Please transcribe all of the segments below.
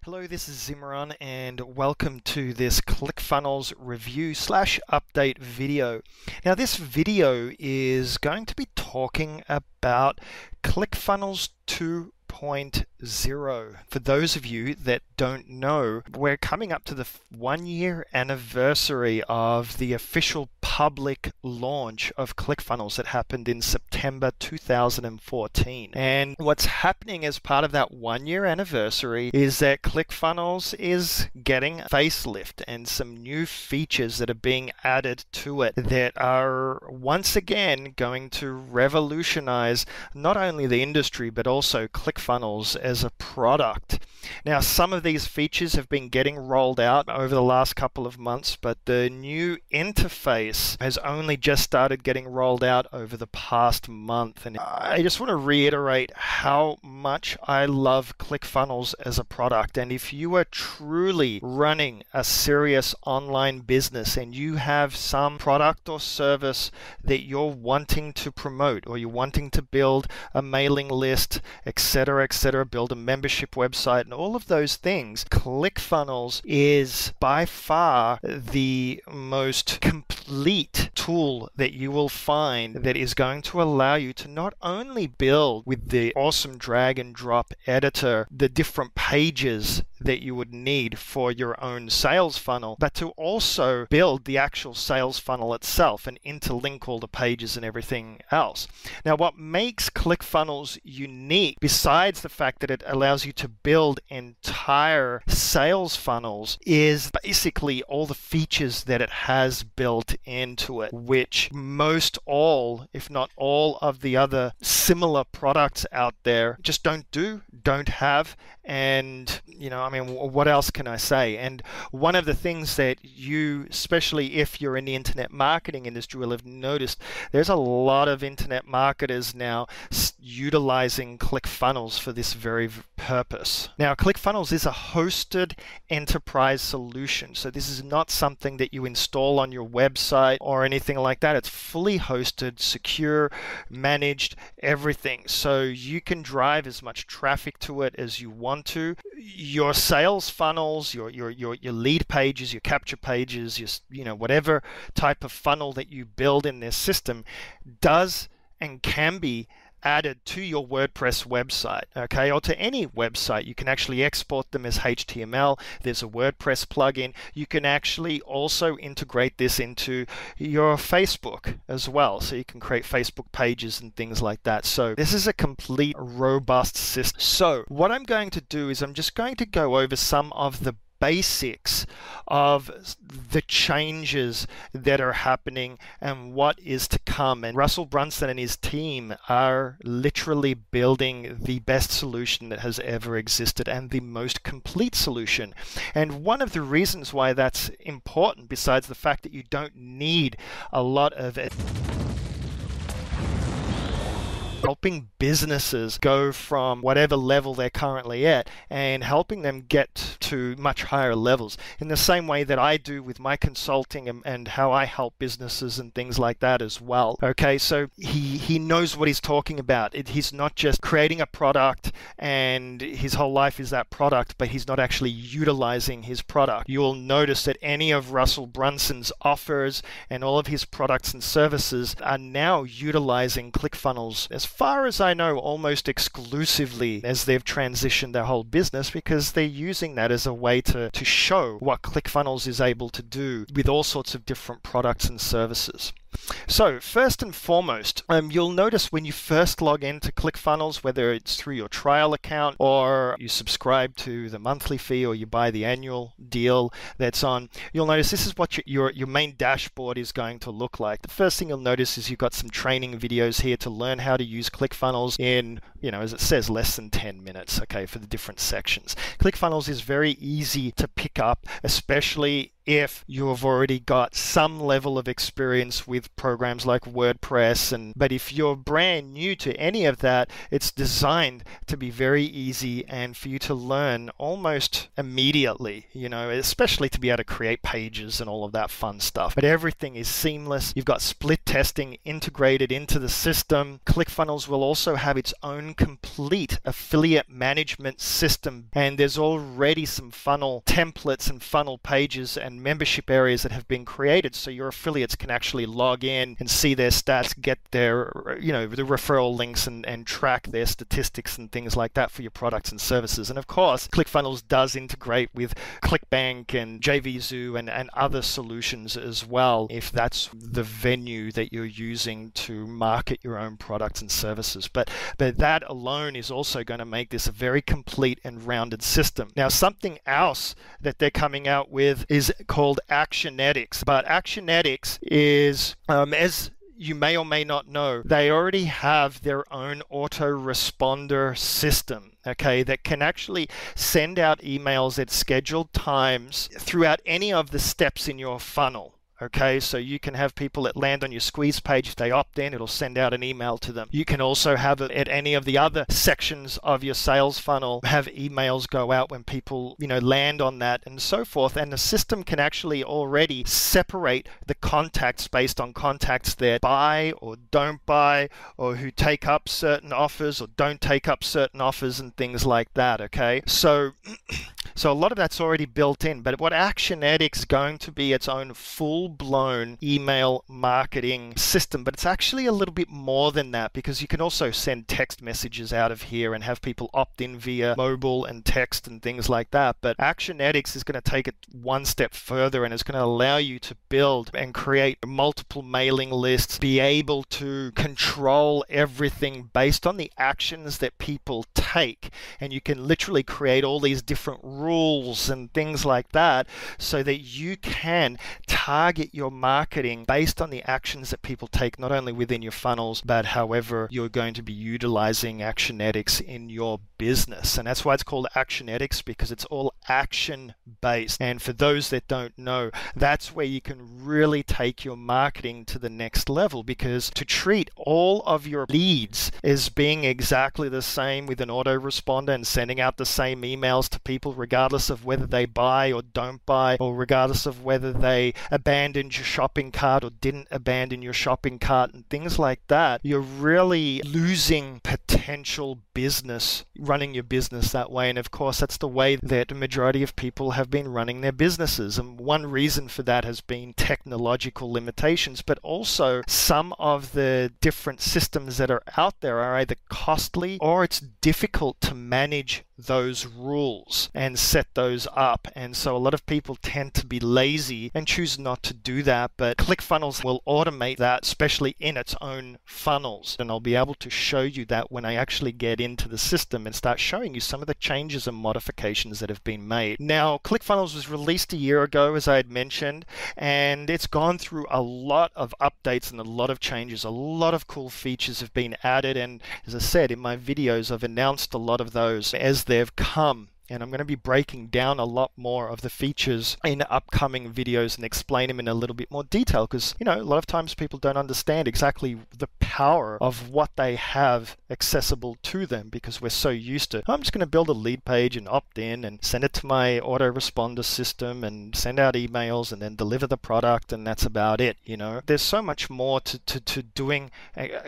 Hello, this is Zimran and welcome to this ClickFunnels review slash update video. Now this video is going to be talking about ClickFunnels 2.0. For those of you that don't know, we're coming up to the 1-year anniversary of the official public launch of ClickFunnels that happened in September 2014. And what's happening as part of that 1-year anniversary is that ClickFunnels is getting a facelift and some new features that are being added to it that are once again going to revolutionize not only the industry but also ClickFunnels as a product. Now, some of these features have been getting rolled out over the last couple of months, but the new interface has only just started getting rolled out over the past month. And I just want to reiterate how much I love ClickFunnels as a product. And if you are truly running a serious online business and you have some product or service that you're wanting to promote, or you're wanting to build a mailing list, etc., build a membership website, and all of those things, ClickFunnels is by far the most complete tool that you will find that is going to allow you to not only build with the awesome drag and drop editor the different pages that you would need for your own sales funnel, but to also build the actual sales funnel itself and interlink all the pages and everything else. Now, what makes ClickFunnels unique, besides the fact that it allows you to build entire sales funnels, is basically all the features that it has built into it, which most all, if not all, of the other similar products out there just don't have. And what else can I say? And one of the things that you, especially if you're in the internet marketing industry, will have noticed, there's a lot of internet marketers now utilizing ClickFunnels for this very purpose. Now, ClickFunnels is a hosted enterprise solution. So this is not something that you install on your website or anything like that. It's fully hosted, secure, managed, everything. So you can drive as much traffic to it as you want to. Your sales funnels, your lead pages, your capture pages, your whatever type of funnel that you build in this system does and can be added to your WordPress website, okay, or to any website. You can actually export them as HTML. There's a WordPress plugin. You can actually also integrate this into your Facebook as well, so you can create Facebook pages and things like that. So this is a complete robust system. So what I'm going to do is I'm just going to go over some of the basics of the changes that are happening and what is to come. And Russell Brunson and his team are literally building the best solution that has ever existed and the most complete solution. And one of the reasons why that's important, besides the fact that you don't need a lot of it, helping businesses go from whatever level they're currently at and helping them get to much higher levels, in the same way that I do with my consulting and how I help businesses and things like that as well. Okay, so he knows what he's talking about. He's not just creating a product and his whole life is that product, but he's not actually utilizing his product. You'll notice that any of Russell Brunson's offers and all of his products and services are now utilizing ClickFunnels, as far as I know, almost exclusively, as they've transitioned their whole business, because they're using that as a way to show what ClickFunnels is able to do with all sorts of different products and services. So first and foremost, you'll notice when you first log into ClickFunnels, whether it's through your trial account or you subscribe to the monthly fee or you buy the annual deal that's on, you'll notice this is what your main dashboard is going to look like. The first thing you'll notice is you've got some training videos here to learn how to use ClickFunnels in, as it says, less than 10 minutes, okay, for the different sections. ClickFunnels is very easy to pick up, especially if you have already got some level of experience with programs like WordPress. But if you're brand new to any of that, it's designed to be very easy and for you to learn almost immediately, especially to be able to create pages and all of that fun stuff. But everything is seamless. You've got split testing integrated into the system. Clickfunnels will also have its own complete affiliate management system, and there's already some funnel templates and funnel pages and membership areas that have been created so your affiliates can actually log in and see their stats, get their, the referral links and track their statistics and things like that for your products and services. And of course, Clickfunnels does integrate with ClickBank and JVZoo and other solutions as well, if that's the venue that you're using to market your own products and services. But that alone is also going to make this a very complete and rounded system. Now, something else that they're coming out with is called Actionetics. But Actionetics is, as you may or may not know, they already have their own autoresponder system, okay, that can actually send out emails at scheduled times throughout any of the steps in your funnel. Okay, so you can have people that land on your squeeze page. If they opt in, it'll send out an email to them. You can also have it at any of the other sections of your sales funnel, have emails go out when people, land on that and so forth. And the system can actually already separate the contacts based on contacts that buy or don't buy, or who take up certain offers or don't take up certain offers and things like that, okay? So a lot of that's already built in, but what Actionetics is going to be its own full-blown email marketing system, but it's actually a little bit more than that, because you can also send text messages out of here and have people opt in via mobile and text and things like that. But Actionetics is going to take it one step further and is going to allow you to build and create multiple mailing lists, be able to control everything based on the actions that people take, and you can literally create all these different rules and things like that so that you can target your marketing based on the actions that people take, not only within your funnels, but however you're going to be utilizing Actionetics in your business. And that's why it's called Actionetics, because it's all action based. And for those that don't know, that's where you can really take your marketing to the next level, because to treat all of your leads as being exactly the same with an autoresponder and sending out the same emails to people regardless of whether they buy or don't buy, or regardless of whether they abandoned your shopping cart or didn't abandon your shopping cart and things like that, you're really losing potential business running your business that way. And of course, that's the way that the majority of people have been running their businesses. And one reason for that has been technological limitations, but also some of the different systems that are out there are either costly or it's difficult to manage those rules and set those up. And so a lot of people tend to be lazy and choose not to do that. But Clickfunnels will automate that, especially in its own funnels. And I'll be able to show you that when I actually get into the system and start showing you some of the changes and modifications that have been made. Now, Clickfunnels was released a year ago, as I had mentioned, and it's gone through a lot of updates and a lot of changes. A lot of cool features have been added. And as I said in my videos, I've announced a lot of those as they've come. And I'm going to be breaking down a lot more of the features in upcoming videos and explain them in a little bit more detail, because, a lot of times people don't understand exactly the power of what they have accessible to them, because we're so used to, I'm just going to build a lead page and opt in and send it to my autoresponder system and send out emails and then deliver the product, and that's about it. There's so much more to doing,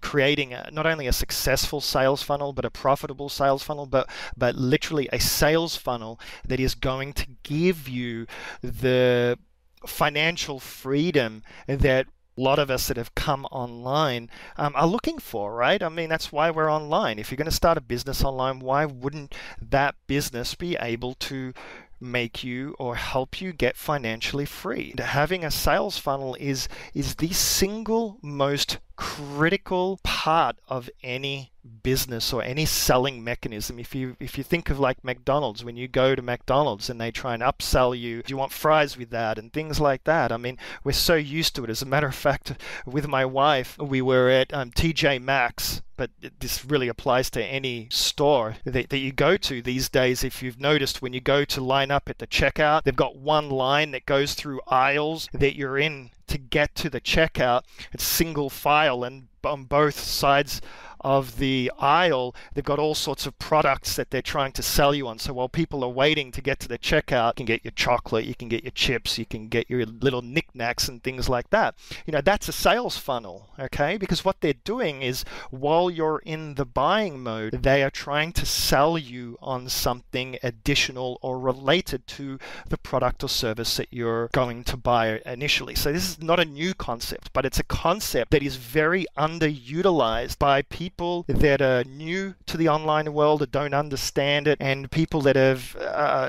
creating not only a successful sales funnel, but a profitable sales funnel, but literally a sales funnel that is going to give you the financial freedom that a lot of us that have come online are looking for, right? I mean, that's why we're online. If you're going to start a business online, why wouldn't that business be able to make you or help you get financially free? Having a sales funnel is the single most critical part of any business or any selling mechanism. If you think of like McDonald's, when you go to McDonald's and they try and upsell you, do you want fries with that and things like that? I mean, we're so used to it. As a matter of fact, with my wife, we were at TJ Maxx, but this really applies to any store that you go to these days. If you've noticed, when you go to line up at the checkout, they've got one line that goes through aisles that you're in to get to the checkout. It's single file, and on both sides of the aisle, they've got all sorts of products that they're trying to sell you on. So while people are waiting to get to the checkout, you can get your chocolate, you can get your chips, you can get your little knickknacks and things like that. That's a sales funnel, okay? Because what they're doing is, while you're in the buying mode, they are trying to sell you on something additional or related to the product or service that you're going to buy initially. So this is not a new concept, but it's a concept that is very underutilized by people that are new to the online world, that don't understand it, and people that have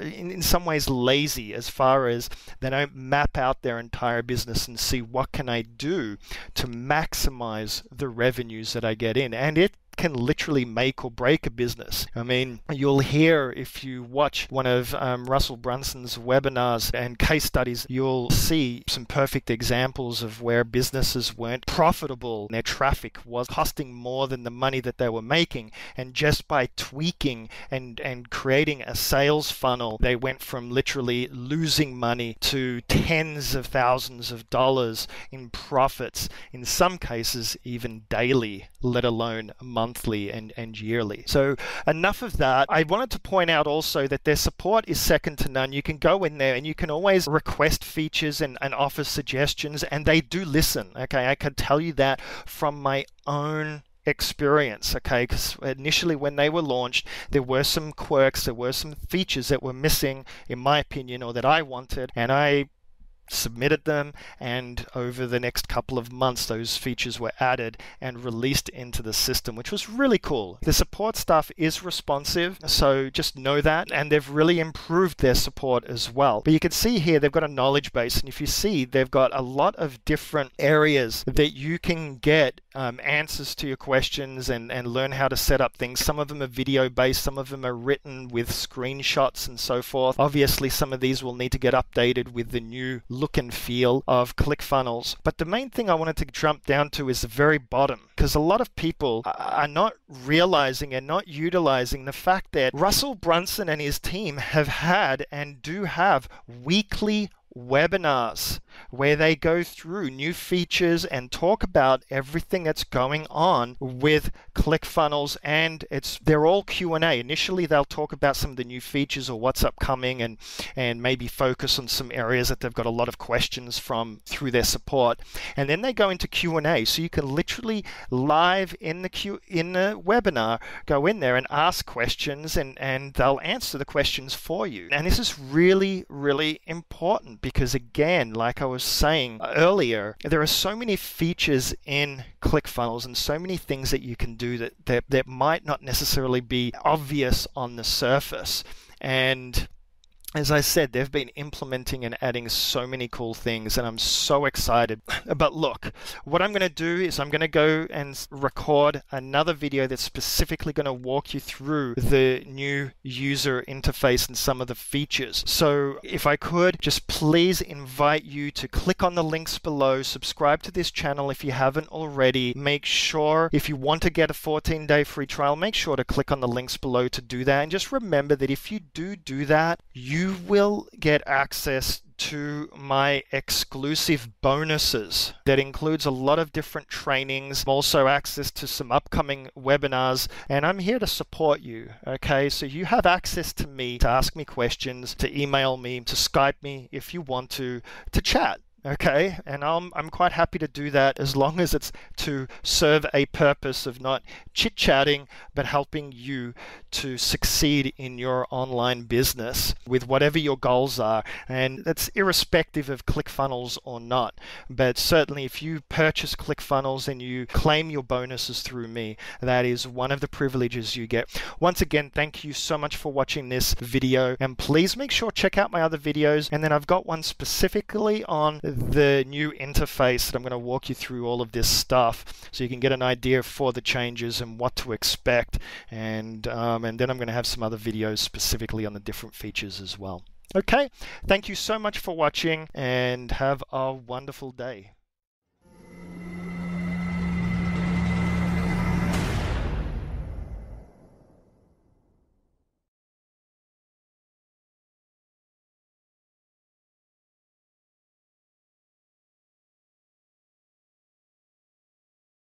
in some ways lazy, as far as they don't map out their entire business and see what can I do to maximize the revenues that I get in. And it can literally make or break a business. I mean, you'll hear, if you watch one of Russell Brunson's webinars and case studies, you'll see some perfect examples of where businesses weren't profitable. Their traffic was costing more than the money that they were making. And just by tweaking and creating a sales funnel, they went from literally losing money to tens of thousands of dollars in profits, in some cases even daily, let alone monthly and yearly. So enough of that. I wanted to point out also that their support is second to none. You can go in there and you can always request features and offer suggestions, and they do listen. Okay, I can tell you that from my own experience, okay? Because initially when they were launched, there were some quirks, there were some features that were missing, in my opinion, or that I wanted, and I submitted them, and over the next couple of months those features were added and released into the system, which was really cool. The support staff is responsive, so just know that, and they've really improved their support as well. But you can see here they've got a knowledge base, and if you see, they've got a lot of different areas that you can get answers to your questions and learn how to set up things. Some of them are video based, some of them are written with screenshots and so forth. Obviously some of these will need to get updated with the new look and feel of Clickfunnels. But the main thing I wanted to jump down to is the very bottom, because a lot of people are not realizing and not utilizing the fact that Russell Brunson and his team have had and do have weekly webinars where they go through new features and talk about everything that's going on with Clickfunnels, and they're all Q&A. Initially they'll talk about some of the new features or what's upcoming, and maybe focus on some areas that they've got a lot of questions from through their support, and then they go into Q&A. So you can literally live in the webinar go in there and ask questions, and they'll answer the questions for you. And this is really, really important, because again, like I was saying earlier, there are so many features in Clickfunnels and so many things that you can do that might not necessarily be obvious on the surface. And as I said, they've been implementing and adding so many cool things, and I'm so excited. But look, what I'm going to do is I'm going to go and record another video that's specifically going to walk you through the new user interface and some of the features. So if I could, just please invite you to click on the links below, subscribe to this channel if you haven't already. Make sure, if you want to get a 14-day free trial, make sure to click on the links below to do that. And just remember that if you do that, you will get access to my exclusive bonuses that includes a lot of different trainings, also access to some upcoming webinars, and I'm here to support you. Okay, so you have access to me to ask me questions, to email me, to Skype me if you want to chat. Okay, and I'm quite happy to do that, as long as it's to serve a purpose of not chit-chatting, but helping you to succeed in your online business with whatever your goals are. And that's irrespective of Clickfunnels or not. But certainly if you purchase Clickfunnels and you claim your bonuses through me, that is one of the privileges you get. Once again, thank you so much for watching this video, and please make sure check out my other videos. And then I've got one specifically on the new interface that I'm going to walk you through all of this stuff, so you can get an idea for the changes and what to expect. And then I'm going to have some other videos specifically on the different features as well. Okay, thank you so much for watching, and have a wonderful day.